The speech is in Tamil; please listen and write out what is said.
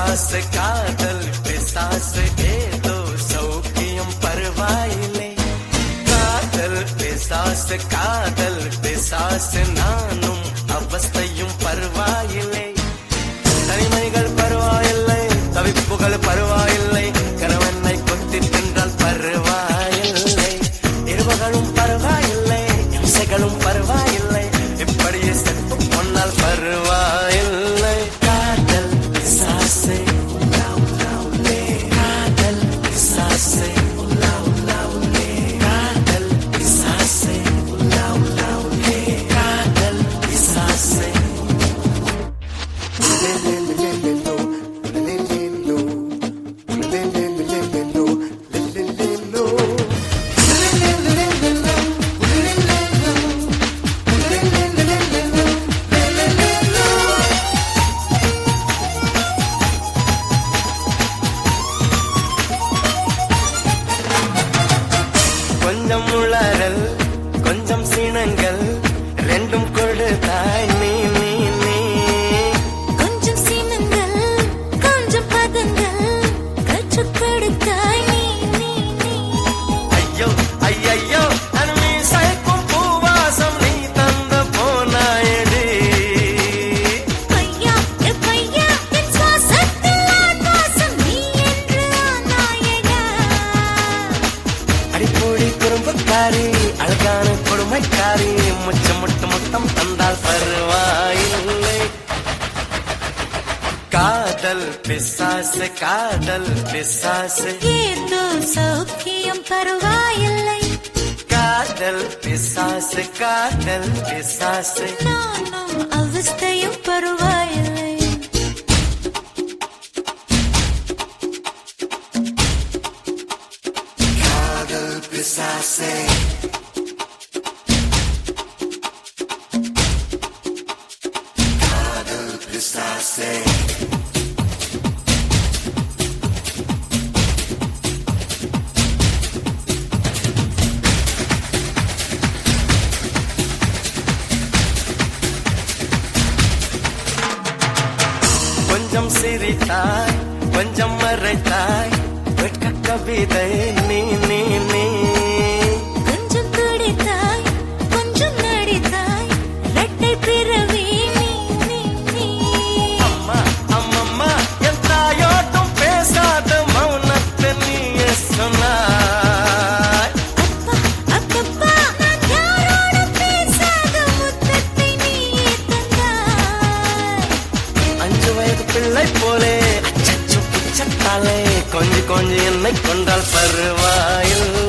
பிசாசு காதல் பிசாசு ஏதோ சௌக்கியம் பரவாயில்லை காதல் பிசாசு நானும் அவஸ்தையும் பரவாயில்லை தனிமைகள் பரவாயில்லை தவிப்புகள் பரவாயில்லை கணவனை கொத்தி தின்றால் பரவாயில்லை இருவகளும் பரவாயில்லை இசைகளும் பரவாயில்லை இப்படியே செத்து பொன்னால் பரவாயில்லை காதல் பிசாசு காதல் பிசாசு காதல் பிசாசு காதல் பிசாசு கொஞ்சம் உளறல் கொஞ்சம் சினங்கள் ரெண்டும் கொடுத்தாய் நீ நீ நீ கொஞ்சம் சினங்கள் கொஞ்சம் பதங்கள் கற்றுக் கொடுத்தாய் நீ நீ நீ ஐயோ ஐயோ அன்பி சைக்கும் பூவாசம் நீ தந்த போனாயடி பையா என் சுவாசத்தில் ஆகாசம் நீ என்று ஆனாயடா அடிப்பொடி குறும்புக்காரி அழகான கொடுமைக்காரி முச்சம் முட்டு முத்தம் தந்தால் பரவாயில்லை காதல் பிசாசு ஏதோ சௌக்கியம் பரவாயில்லை காதல் பிசாசு நானும் அவஸ்தையும் பரவாயில்லை காதல் பிசாசு காதல் பிசாசு கொஞ்சம் சிரித்தாய் கொஞ்சம் மறைத்தாய் வெட்க கவிதை நீ நீ நீ கொஞ்சம் துடித்தாய் கொஞ்சம் நடித்தாய் இரட்டை பிறவி நீ நீ நீ அம்மா அம்மம்மா என் தாயோட்டும் பேசாத மௌனத்தை நீயே சொன்னாய் அப்பப்பா நான் யாரோடும் பேசாத முத்தத்தை நீயே தந்தாய் 5 வயது பிள்ளை போலே அச்சச்சு புச்சத்தாலே கொஞ்சி என்னை கொண்டால் பரவாயில்லை